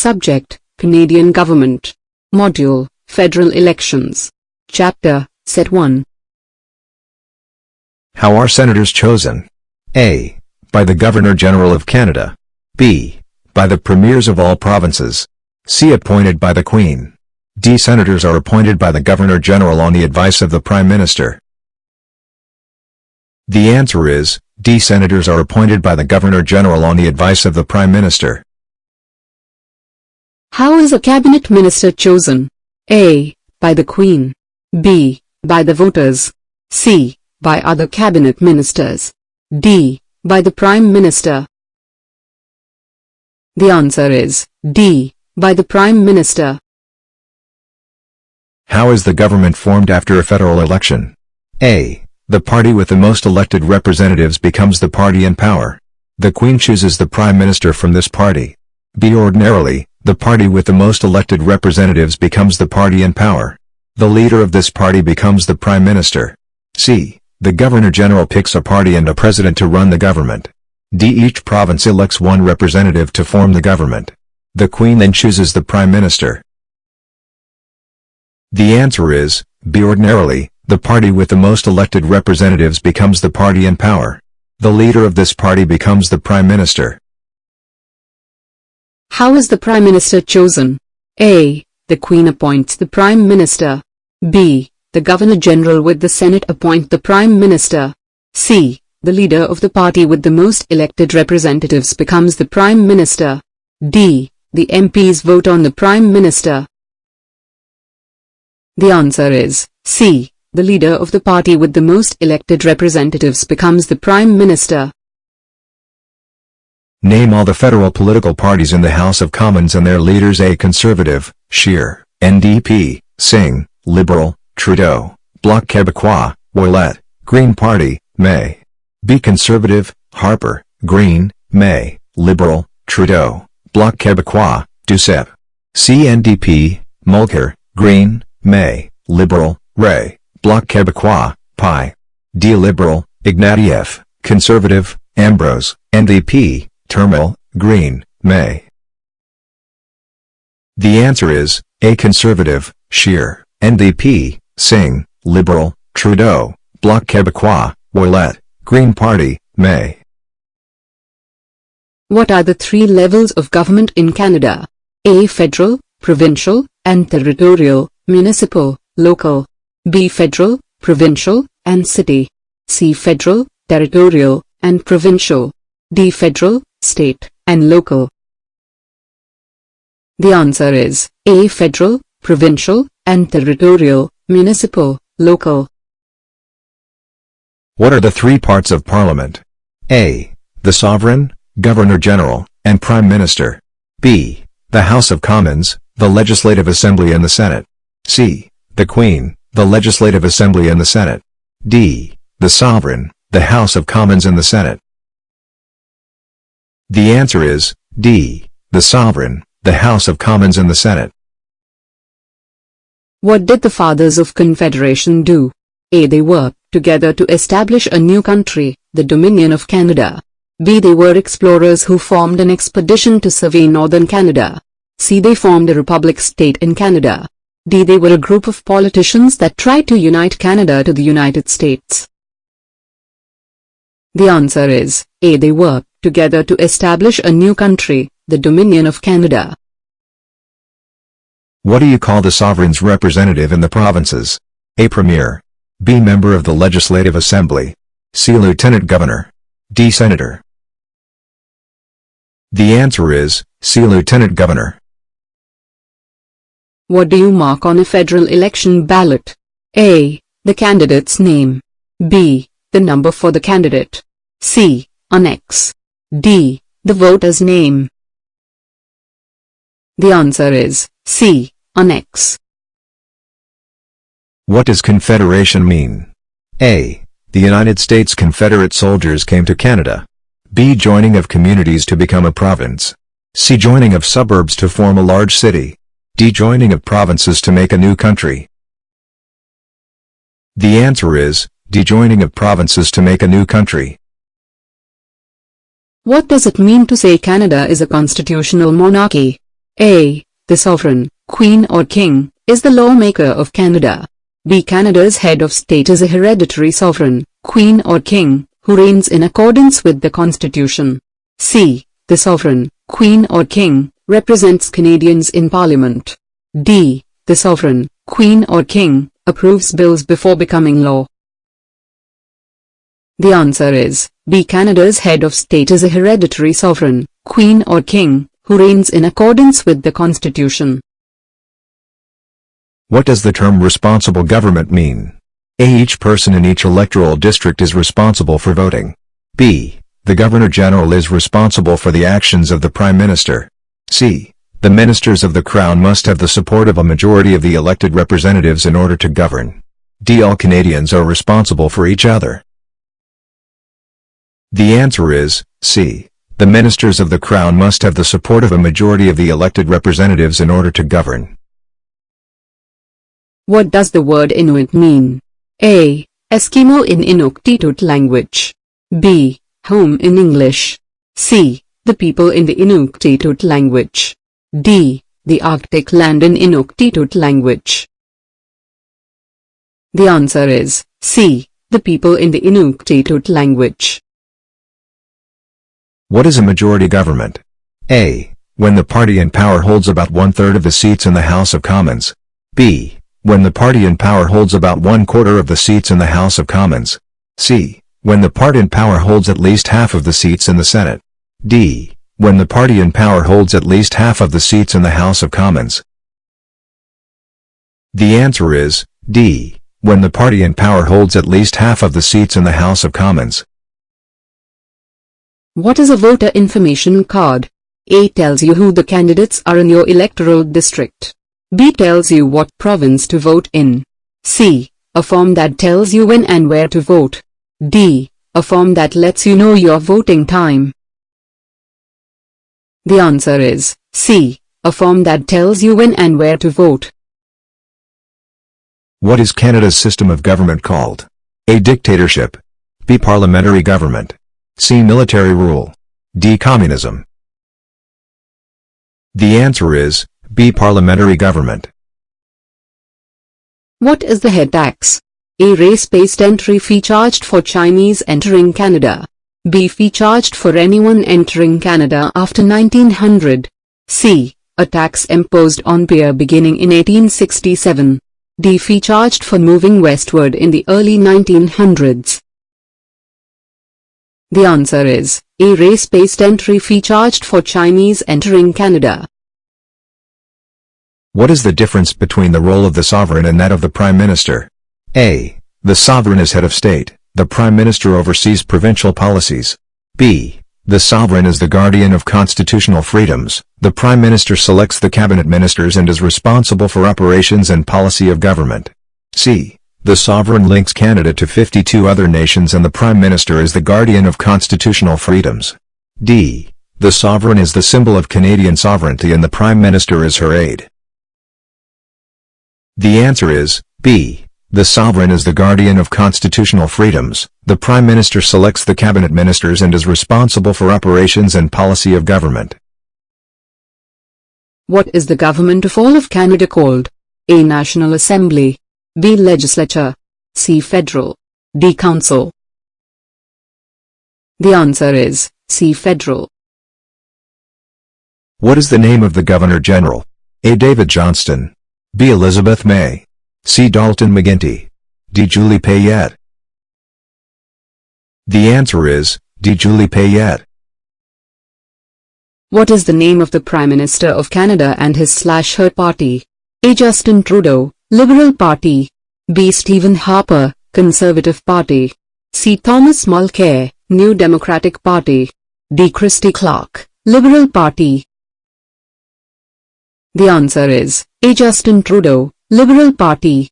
Subject: Canadian Government. Module: Federal Elections. Chapter: Set 1. How are senators chosen? A. By the Governor-General of Canada. B. By the Premiers of all provinces. C. Appointed by the Queen. D. Senators are appointed by the Governor-General on the advice of the Prime Minister. The answer is D. Senators are appointed by the Governor-General on the advice of the Prime Minister. How is a cabinet minister chosen? A. By the Queen. B. By the voters. C. By other cabinet ministers. D. By the Prime Minister. The answer is D. By the Prime Minister. How is the government formed after a federal election? A. The party with the most elected representatives becomes the party in power. The Queen chooses the Prime Minister from this party. B. Ordinarily, the party with the most elected representatives becomes the party in power. The leader of this party becomes the Prime Minister. C. The Governor-General picks a party and a president to run the government. D. Each province elects one representative to form the government. The Queen then chooses the Prime Minister. The answer is B. Ordinarily, the party with the most elected representatives becomes the party in power. The leader of this party becomes the Prime Minister. How is the Prime Minister chosen? A. The Queen appoints the Prime Minister. B. The Governor-General with the Senate appoint the Prime Minister. C. The leader of the party with the most elected representatives becomes the Prime Minister. D. The MPs vote on the Prime Minister. The answer is C. The leader of the party with the most elected representatives becomes the Prime Minister. Name all the federal political parties in the House of Commons and their leaders. A. Conservative, Scheer, NDP, Singh, Liberal, Trudeau, Bloc Québécois, Ouellet, Green Party, May. B. Conservative, Harper, Green, May, Liberal, Trudeau, Bloc Québécois, Duceppe. C. NDP, Mulcair, Green, May, Liberal, Ray, Bloc Québécois, Pi. D. Liberal, Ignatieff, Conservative, Ambrose, NDP, Turmel, Green, May. The answer is A. Conservative, Scheer, NDP, Singh, Liberal, Trudeau, Bloc Québécois, Ouellet, Green Party, May. What are the three levels of government in Canada? A. Federal, provincial, and territorial, municipal, local. B. Federal, provincial, and city. C. Federal, territorial, and provincial. D. Federal, state, and local. The answer is A. Federal, provincial, and territorial, municipal, local. What are the three parts of Parliament? A. The Sovereign, Governor-General, and Prime Minister. B. The House of Commons, the Legislative Assembly and the Senate. C. The Queen, the Legislative Assembly and the Senate. D. The Sovereign, the House of Commons and the Senate. The answer is D. The Sovereign, the House of Commons and the Senate. What did the Fathers of Confederation do? A. They worked together to establish a new country, the Dominion of Canada. B. They were explorers who formed an expedition to survey northern Canada. C. They formed a republic state in Canada. D. They were a group of politicians that tried to unite Canada to the United States. The answer is A. They worked together to establish a new country, the Dominion of Canada. What do you call the Sovereign's representative in the provinces? A. Premier. B. Member of the Legislative Assembly. C. Lieutenant Governor. D. Senator. The answer is C. Lieutenant Governor. What do you mark on a federal election ballot? A. The candidate's name. B. The number for the candidate. C. An X. D. The voter's name. The answer is C. An X. What does Confederation mean? A. The United States Confederate soldiers came to Canada. B. Joining of communities to become a province. C. Joining of suburbs to form a large city. D. Joining of provinces to make a new country. The answer is D. Joining of provinces to make a new country. What does it mean to say Canada is a constitutional monarchy? A. The sovereign, queen or king, is the lawmaker of Canada. B. Canada's head of state is a hereditary sovereign, queen or king, who reigns in accordance with the Constitution. C. The sovereign, queen or king, represents Canadians in Parliament. D. The sovereign, queen or king, approves bills before becoming law. The answer is B. Canada's head of state is a hereditary sovereign, queen or king, who reigns in accordance with the Constitution. What does the term responsible government mean? A. Each person in each electoral district is responsible for voting. B. The Governor-General is responsible for the actions of the Prime Minister. C. The ministers of the Crown must have the support of a majority of the elected representatives in order to govern. D. All Canadians are responsible for each other. The answer is C. The ministers of the Crown must have the support of a majority of the elected representatives in order to govern. What does the word Inuit mean? A. Eskimo in Inuktitut language. B. Home in English. C. The people in the Inuktitut language. D. The Arctic land in Inuktitut language. The answer is C. The people in the Inuktitut language. What is a majority government? A. When the party in power holds about 1/3 of the seats in the House of Commons. B. When the party in power holds about 1/4 of the seats in the House of Commons. C. When the party in power holds at least half of the seats in the Senate. D. When the party in power holds at least half of the seats in the House of Commons. The answer is D. When the party in power holds at least half of the seats in the House of Commons. What is a voter information card? A. Tells you who the candidates are in your electoral district. B. Tells you what province to vote in. C. A form that tells you when and where to vote. D. A form that lets you know your voting time. The answer is C. A form that tells you when and where to vote. What is Canada's system of government called? A. Dictatorship. B. Parliamentary government. C. Military rule. D. Communism. The answer is B. Parliamentary government. What is the head tax? A. Race-based entry fee charged for Chinese entering Canada. B. Fee charged for anyone entering Canada after 1900. C. A tax imposed on beer beginning in 1867. D. Fee charged for moving westward in the early 1900s. The answer is A. Race-based entry fee charged for Chinese entering Canada. What is the difference between the role of the sovereign and that of the Prime Minister? A. The sovereign is head of state. The Prime Minister oversees provincial policies. B. The sovereign is the guardian of constitutional freedoms. The Prime Minister selects the cabinet ministers and is responsible for operations and policy of government. C. The sovereign links Canada to 52 other nations and the Prime Minister is the guardian of constitutional freedoms. D. The sovereign is the symbol of Canadian sovereignty and the Prime Minister is her aide. The answer is B. The sovereign is the guardian of constitutional freedoms. The Prime Minister selects the cabinet ministers and is responsible for operations and policy of government. What is the government of all of Canada called? A. National Assembly. B. Legislature. C. Federal. D. Council. The answer is C. Federal. What is the name of the Governor-General? A. David Johnston. B. Elizabeth May. C. Dalton McGuinty. D. Julie Payette. The answer is D. Julie Payette. What is the name of the Prime Minister of Canada and his/her party? A. Justin Trudeau, Liberal Party. B. Stephen Harper, Conservative Party. C. Thomas Mulcair, New Democratic Party. D. Christy Clark, Liberal Party. The answer is A. Justin Trudeau, Liberal Party.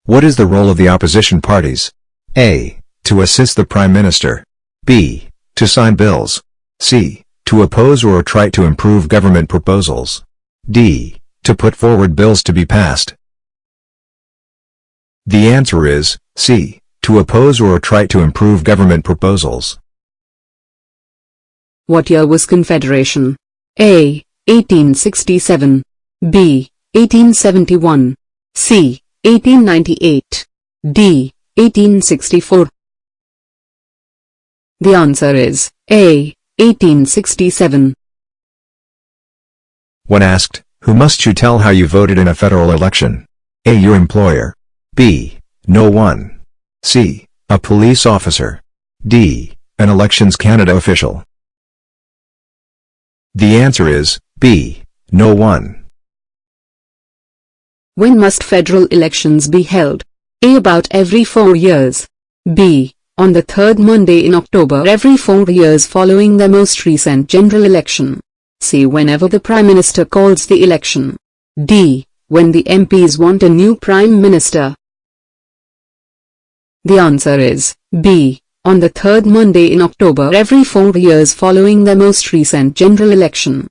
What is the role of the opposition parties? A. To assist the Prime Minister. B. To sign bills. C. To oppose or try to improve government proposals. D. To put forward bills to be passed. The answer is C. To oppose or try to improve government proposals. What year was Confederation? A. 1867, B. 1871, C. 1898, D. 1864. The answer is A. 1867. When asked, who must you tell how you voted in a federal election? A. Your employer. B. No one. C. A police officer. D. An Elections Canada official. The answer is B. No one. When must federal elections be held? A. About every 4 years. B. On the third Monday in October every 4 years following the most recent general election. C. Whenever the Prime Minister calls the election. D. When the MPs want a new Prime Minister. The answer is B. On the third Monday in October every 4 years following the most recent general election.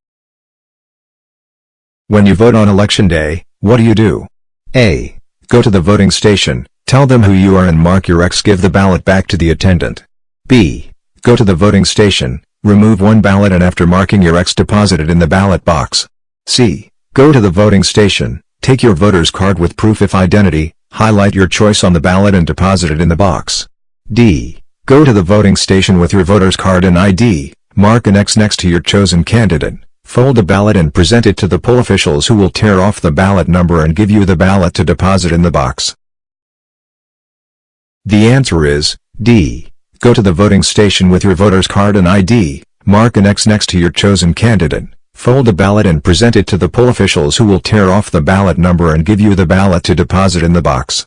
When you vote on election day, what do you do? A. Go to the voting station, tell them who you are and mark your X. Give the ballot back to the attendant. B. Go to the voting station, remove one ballot and after marking your X deposit it in the ballot box. C. Go to the voting station, take your voter's card with proof of identity, highlight your choice on the ballot and deposit it in the box. D. Go to the voting station with your voter's card and ID, mark an X next to your chosen candidate, fold the ballot and present it to the poll officials who will tear off the ballot number and give you the ballot to deposit in the box. The answer is D. Go to the voting station with your voter's card and ID, mark an X next to your chosen candidate, fold the ballot and present it to the poll officials who will tear off the ballot number and give you the ballot to deposit in the box.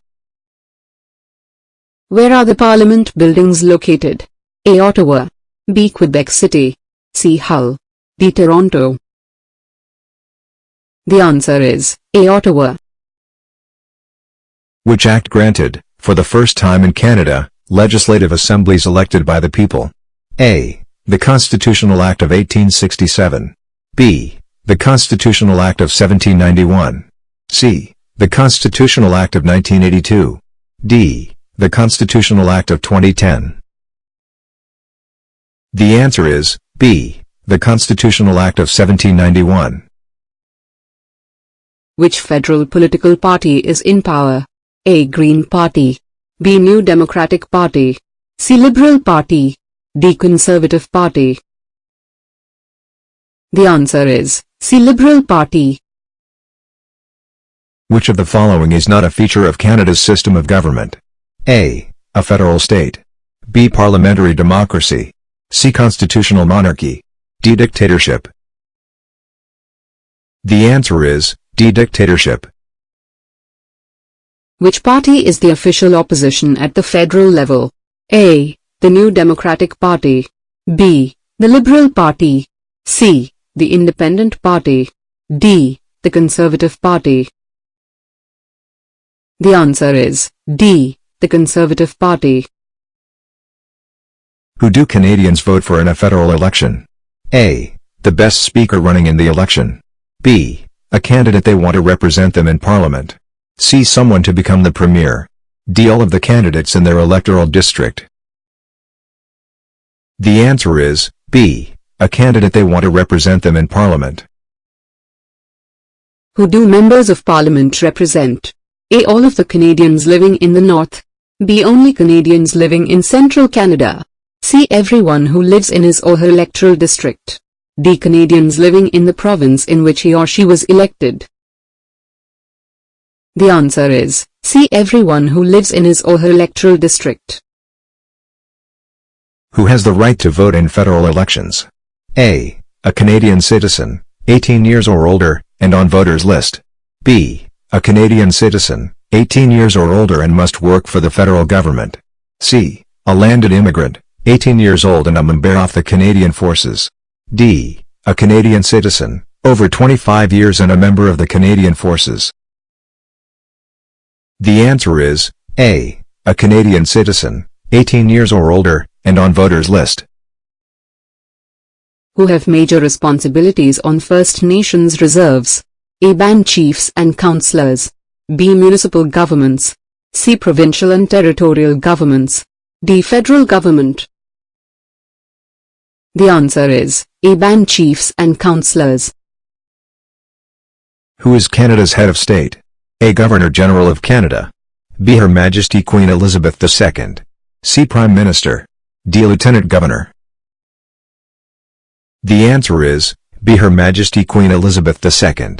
Where are the Parliament buildings located? A. Ottawa, B. Quebec City, C. Hull, D. Toronto. The answer is A. Ottawa. Which act granted, for the first time in Canada, legislative assemblies elected by the people? A. The Constitutional Act of 1867. B. The Constitutional Act of 1791. C. The Constitutional Act of 1982. D. The Constitutional Act of 2010. The answer is B. The Constitutional Act of 1791. Which federal political party is in power? A. Green Party, B. New Democratic Party, C. Liberal Party, D. Conservative Party. The answer is C. Liberal Party. Which of the following is not a feature of Canada's system of government? A. A federal state. B. Parliamentary democracy. C. Constitutional monarchy. D. Dictatorship. The answer is D. Dictatorship. Which party is the official opposition at the federal level? A. The New Democratic Party, B. The Liberal Party, C. The Independent Party, D. The Conservative Party. The answer is D. The Conservative Party. Who do Canadians vote for in a federal election? A. The best speaker running in the election. B. A candidate they want to represent them in Parliament. C. Someone to become the Premier. D. All of the candidates in their electoral district. The answer is B. A candidate they want to represent them in Parliament. Who do members of Parliament represent? A. All of the Canadians living in the North. B. Only Canadians living in Central Canada. C. Everyone who lives in his or her electoral district. D. Canadians living in the province in which he or she was elected. The answer is C. Everyone who lives in his or her electoral district. Who has the right to vote in federal elections? A. A Canadian citizen, 18 years or older, and on voters' list. B. A Canadian citizen, 18 years or older and must work for the federal government. C. A landed immigrant, 18 years old and a member of the Canadian Forces. D. A Canadian citizen, over 25 years and a member of the Canadian Forces. The answer is A. A Canadian citizen, 18 years or older, and on voters' list. Who have major responsibilities on First Nations reserves? A. Band chiefs and councillors. B. Municipal governments. C. Provincial and territorial governments. D. Federal government. The answer is A. Band chiefs and councillors. Who is Canada's head of state? A. Governor-General of Canada. B. Her Majesty Queen Elizabeth II. C. Prime Minister. D. Lieutenant Governor. The answer is B. Her Majesty Queen Elizabeth II.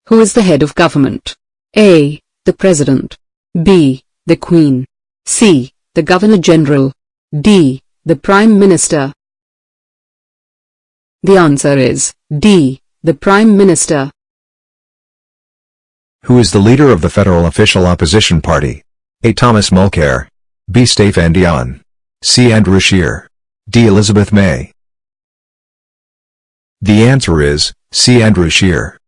Who is the head of government? A. The President. B. The Queen. C. The Governor-General. D. The Prime Minister. The answer is D. The Prime Minister. Who is the leader of the federal official opposition party? A. Thomas Mulcair. B. Stéphane Dion. C. Andrew Scheer. D. Elizabeth May. The answer is C. Andrew Scheer.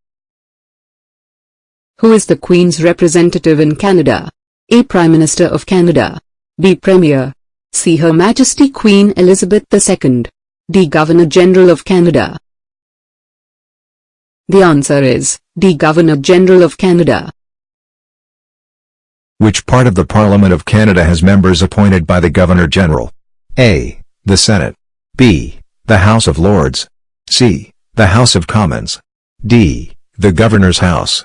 Who is the Queen's representative in Canada? A. Prime Minister of Canada. B. Premier. C. Her Majesty Queen Elizabeth II. D. Governor-General of Canada. The answer is D. Governor-General of Canada. Which part of the Parliament of Canada has members appointed by the Governor-General? A. The Senate. B. The House of Lords. C. The House of Commons. D. The Governor's House.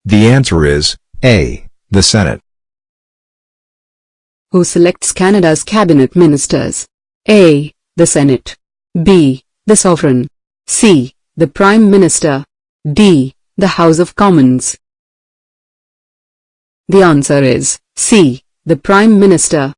The answer is A. The Senate. Who selects Canada's cabinet ministers? A. The Senate. B. The Sovereign. C. The Prime Minister. D. The House of Commons. The answer is C. The Prime Minister.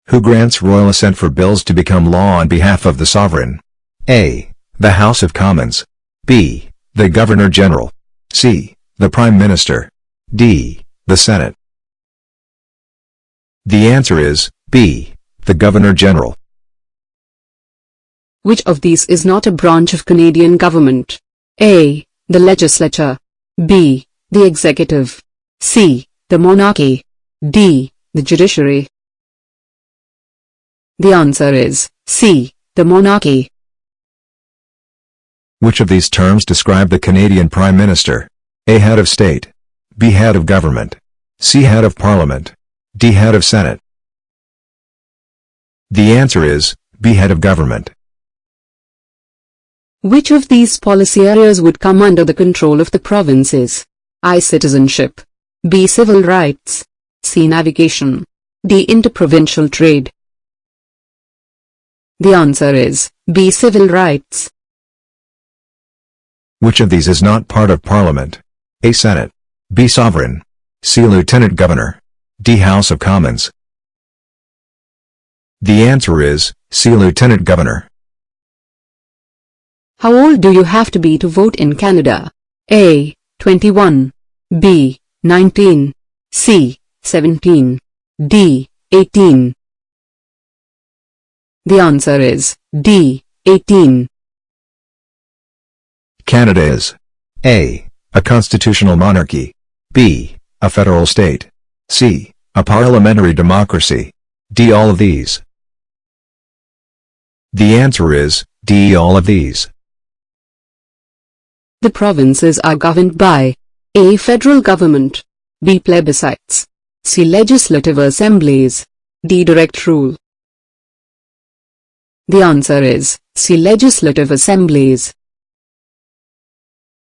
Who grants royal assent for bills to become law on behalf of the Sovereign? A. The House of Commons. B. The Governor-General. C. The Prime Minister. D. The Senate. The answer is B. The Governor-General. Which of these is not a branch of Canadian government? A. The Legislature. B. The Executive. C. The Monarchy. D. The Judiciary. The answer is C. The Monarchy. Which of these terms describe the Canadian Prime Minister? A. Head of State. B. Head of Government. C. Head of Parliament. D. Head of Senate. The answer is B. Head of Government. Which of these policy areas would come under the control of the provinces? I. Citizenship. B. Civil rights. C. Navigation. D. Interprovincial trade. The answer is B. Civil rights. Which of these is not part of Parliament? A. Senate. B. Sovereign. C. Lieutenant Governor. D. House of Commons. The answer is C. Lieutenant Governor. How old do you have to be to vote in Canada? A. 21. B. 19. C. 17. D. 18. The answer is D. 18. Canada is A. A constitutional monarchy. B. A federal state. C. A parliamentary democracy. D. All of these. The answer is D. All of these. The provinces are governed by A. Federal government. B. Plebiscites. C. Legislative assemblies. D. Direct rule. The answer is C. Legislative assemblies.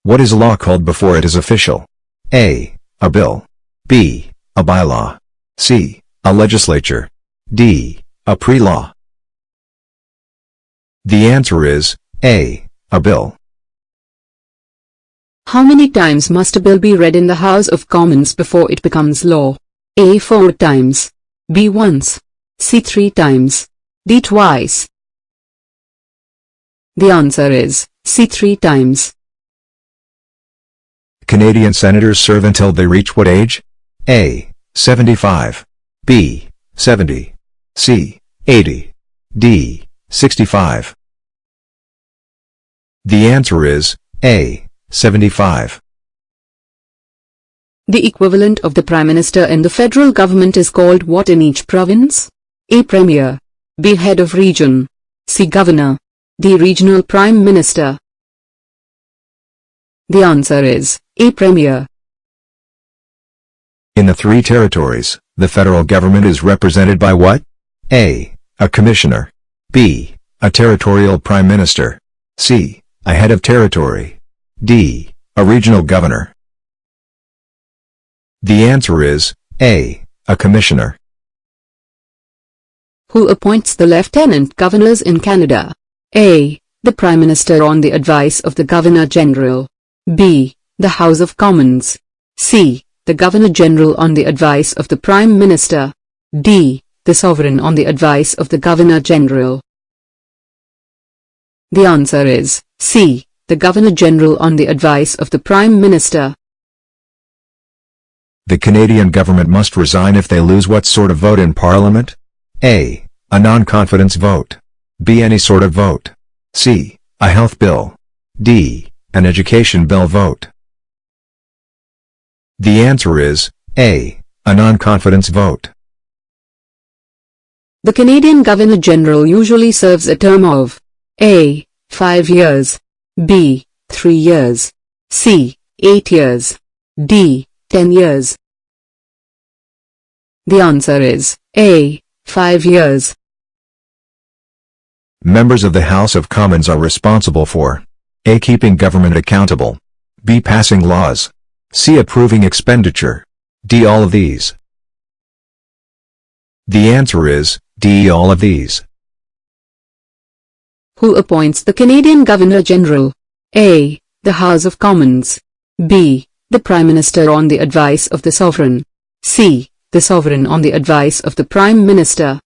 What is a law called before it is official? A. A bill. B. A bylaw. C. A legislature. D. A pre-law. The answer is A. A bill. How many times must a bill be read in the House of Commons before it becomes law? A. 4 times. B. Once. C. 3 times. D. Twice. The answer is C. 3 times. Canadian senators serve until they reach what age? A. 75. B. 70. C. 80. D. 65. The answer is A. 75. The equivalent of the Prime Minister in the federal government is called what in each province? A. Premier. B. Head of Region. C. Governor. D. Regional Prime Minister. The answer is A. Premier. In the 3 territories, The federal government is represented by what? A. A commissioner. B. A territorial prime minister. C. A head of territory. D. A regional governor. The answer is A. A commissioner. Who appoints the lieutenant governors in Canada? A. The Prime Minister on the advice of the Governor-General. B. The House of Commons. C. The Governor-General on the advice of the Prime Minister. D. The Sovereign on the advice of the Governor-General. The answer is C. The Governor-General on the advice of the Prime Minister. The Canadian government must resign if they lose what sort of vote in Parliament? A. A non-confidence vote. B. Any sort of vote. C. A health bill. D. An education bill vote. The answer is A. A non-confidence vote. The Canadian Governor-General usually serves a term of A. 5 years. B. 3 years. C. 8 years. D. 10 years. The answer is A. 5 years. Members of the House of Commons are responsible for A. Keeping government accountable. B. Passing laws. C. Approving expenditure. D. All of these. The answer is D. All of these. Who appoints the Canadian Governor-General? A. The House of Commons. B. The Prime Minister on the advice of the Sovereign. C. The Sovereign on the advice of the Prime Minister.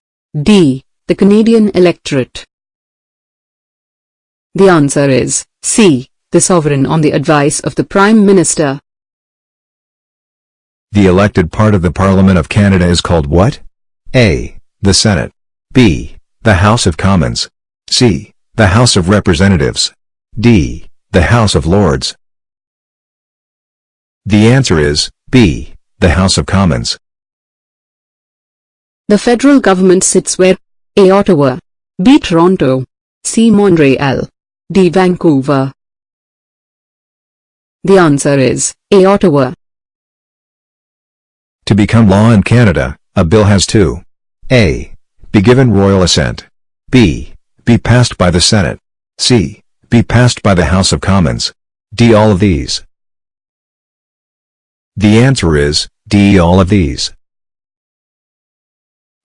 D. The Canadian Electorate. The answer is C. The Sovereign on the advice of the Prime Minister. The elected part of the Parliament of Canada is called what? A. The Senate. B. The House of Commons. C. The House of Representatives. D. The House of Lords. The answer is B. The House of Commons. The federal government sits where? A. Ottawa. B. Toronto. C. Montreal. D. Vancouver. The answer is A. Ottawa. To become law in Canada, a bill has to A. Be given royal assent. B. Be passed by the Senate. C. Be passed by the House of Commons. D. All of these. The answer is D. All of these.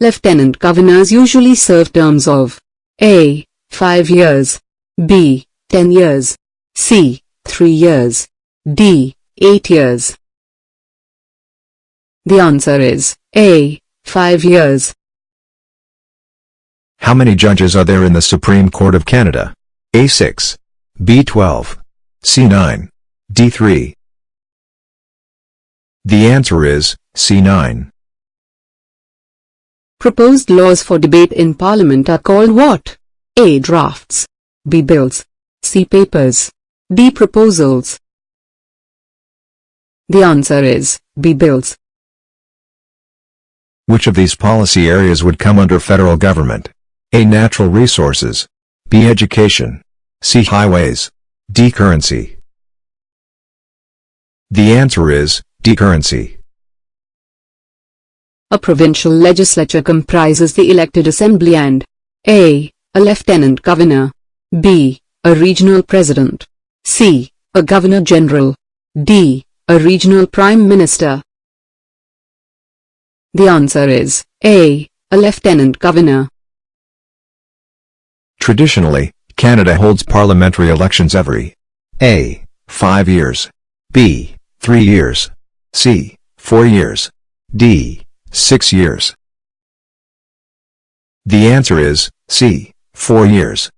Lieutenant governors usually serve terms of A. 5 years. B. 10 years. C. 3 years. D. 8 years. The answer is A. 5 years. How many judges are there in the Supreme Court of Canada? A. 6. B. 12. C. 9. D. 3. The answer is C. 9. Proposed laws for debate in Parliament are called what? A. Drafts. B. Bills. C. Papers. D. Proposals. The answer is B. Bills. Which of these policy areas would come under federal government? A. Natural resources. B. Education. C. Highways. D. Currency. The answer is D. Currency. A provincial legislature comprises the elected assembly and A. A lieutenant governor. B. A regional president. C. A governor-general. D. A regional prime minister. The answer is A. A lieutenant governor. Traditionally, Canada holds parliamentary elections every A. 5 years. B. 3 years. C. 4 years. D. 6 years. The answer is C. 4 years.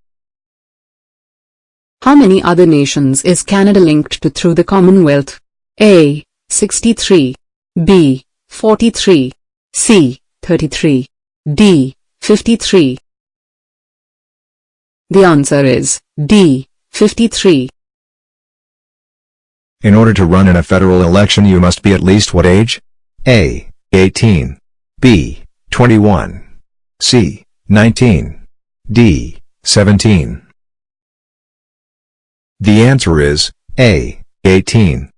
How many other nations is Canada linked to through the Commonwealth? A. 63. B. 43. C. 33. D. 53. The answer is D. 53. In order to run in a federal election you must be at least what age? A. 18. B. 21. C. 19. D. 17. The answer is A. 18.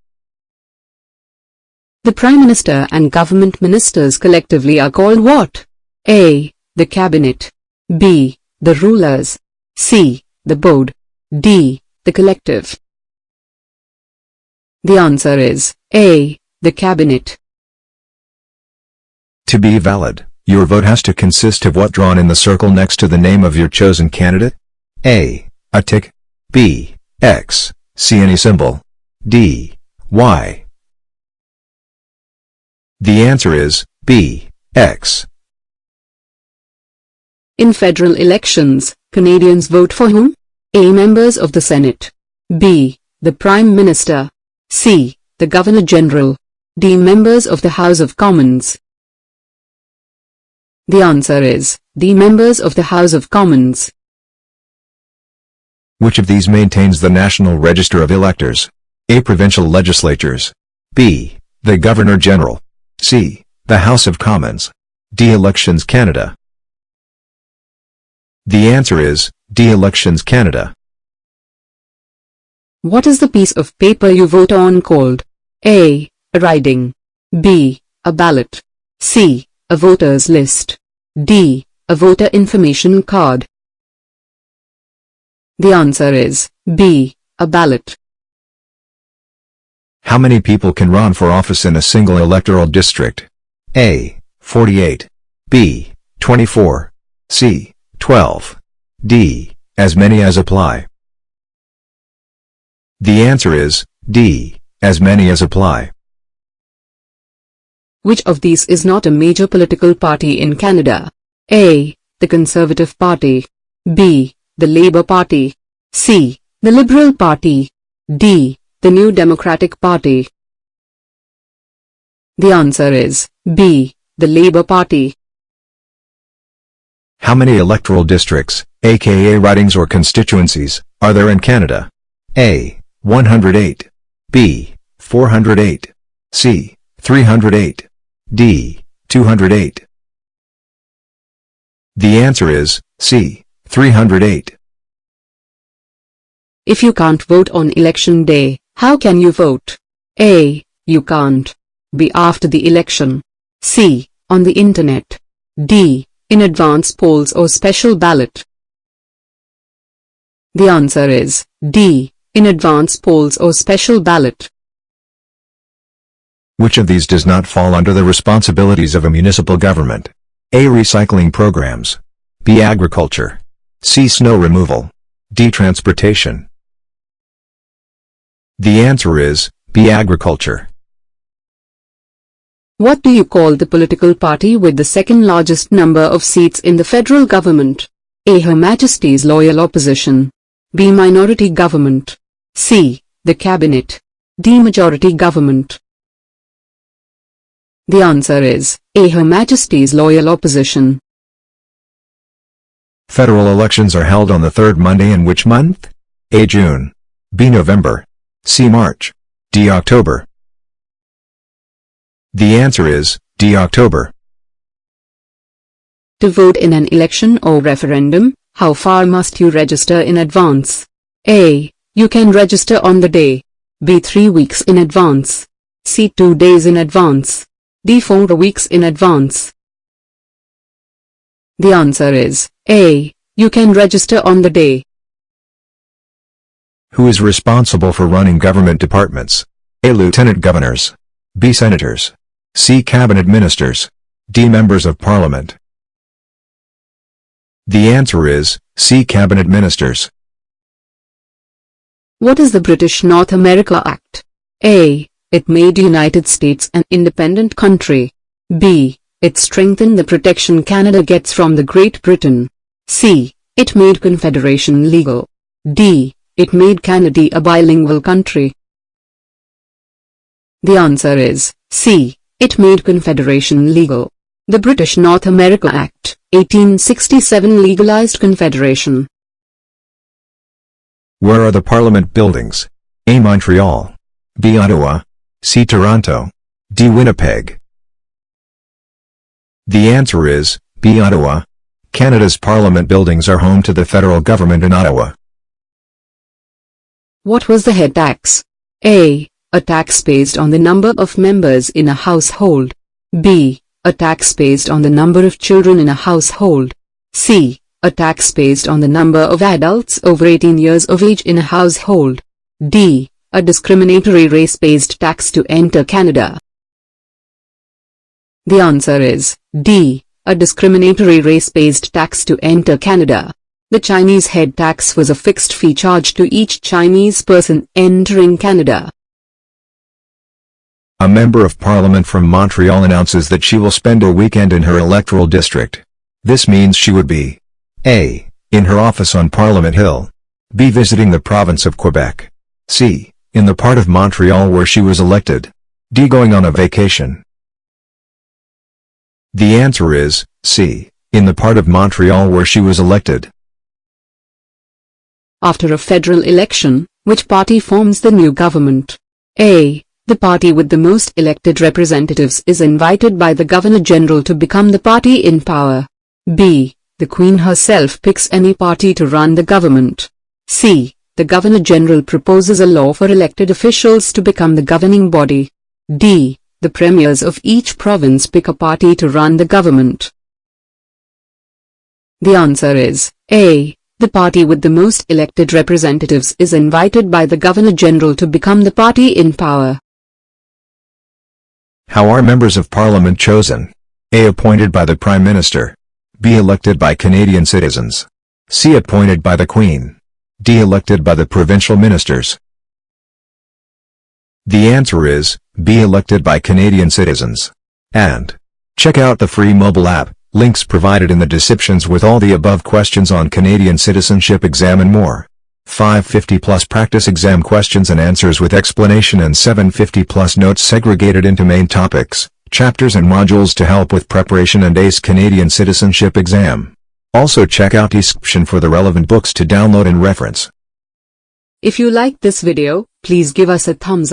The Prime Minister and government ministers collectively are called what? A. The Cabinet. B. The rulers. C. The board. D. The collective. The answer is A. The Cabinet. To be valid, your vote has to consist of what drawn in the circle next to the name of your chosen candidate? A. A tick. B. X. C. Any symbol. D. Y. The answer is B. X. In federal elections, Canadians vote for whom? A. Members of the Senate. B. The Prime Minister. C. The Governor-General. D. Members of the House of Commons. The answer is D. Members of the House of Commons. Which of these maintains the National Register of Electors? A. Provincial legislatures. B. The Governor-General. C. The House of Commons. D. Elections Canada. The answer is D. Elections Canada. What is the piece of paper you vote on called? A. A riding. B. A ballot. C. A voter's list. D. A voter information card. The answer is B. A ballot. How many people can run for office in a single electoral district? A. 48. B. 24. C. 12. D. As many as apply. The answer is D. As many as apply. Which of these is not a major political party in Canada? A. The Conservative Party. B. The Labour Party. C. The Liberal Party. D. The New Democratic Party. The answer is B. The Labour Party. How many electoral districts, aka ridings or constituencies, are there in Canada? A. 108. B. 408. C. 308. D. 208. The answer is C. 308. If you can't vote on election day, how can you vote? A. You can't. B. After the election. C. On the internet. D. In advance polls or special ballot. The answer is D. In advance polls or special ballot. Which of these does not fall under the responsibilities of a municipal government? A. Recycling programs. B. Agriculture. C. Snow removal. D. Transportation. The answer is B. Agriculture. What do you call the political party with the second largest number of seats in the federal government? A. Her Majesty's Loyal Opposition. B. Minority Government. C. The Cabinet. D. Majority Government. The answer is A. Her Majesty's Loyal Opposition. Federal elections are held on the third Monday in which month? A. June. B. November. C. March. D. October. The answer is D. October. To vote in an election or referendum, how far must you register in advance? A. You can register on the day. B. 3 weeks in advance. C. 2 days in advance. D. 4 weeks in advance. The answer is A. You can register on the day. Who is responsible for running government departments? A. Lieutenant governors. B. Senators. C. Cabinet ministers. D. Members of Parliament. The answer is C. Cabinet ministers. What is the British North America Act? A. It made United States an independent country. B. It strengthened the protection Canada gets from the Great Britain. C. It made Confederation legal. D. It made Canada a bilingual country. The answer is C. It made Confederation legal. The British North America Act, 1867 legalized Confederation. Where are the Parliament buildings? A. Montreal. B. Ottawa. C. Toronto. D. Winnipeg. The answer is B. Ottawa. Canada's Parliament buildings are home to the federal government in Ottawa. What was the head tax? A. A tax based on the number of members in a household. B. A tax based on the number of children in a household. C. A tax based on the number of adults over 18 years of age in a household. D. A discriminatory race-based tax to enter Canada. The answer is D. A discriminatory race-based tax to enter Canada. The Chinese head tax was a fixed fee charged to each Chinese person entering Canada. A member of parliament from Montreal announces that she will spend a weekend in her electoral district. This means she would be A. In her office on Parliament Hill. B. Visiting the province of Quebec. C. In the part of Montreal where she was elected. D. Going on a vacation. The answer is C. In the part of Montreal where she was elected. After a federal election, which party forms the new government? A. The party with the most elected representatives is invited by the Governor-General to become the party in power. B. The Queen herself picks any party to run the government. C. The Governor-General proposes a law for elected officials to become the governing body. D. The premiers of each province pick a party to run the government. The answer is A. The party with the most elected representatives is invited by the Governor-General to become the party in power. How are members of Parliament chosen? A. Appointed by the Prime Minister. B. Elected by Canadian citizens. C. Appointed by the Queen. D. Elected by the provincial ministers. The answer is B. Elected by Canadian citizens. And check out the free mobile app, links provided in the descriptions with all the above questions on Canadian citizenship exam and more. 550 plus practice exam questions and answers with explanation and 750 plus notes segregated into main topics, chapters and modules to help with preparation and ace Canadian citizenship exam. Also check out description for the relevant books to download and reference. If you liked this video, please give us a thumbs up.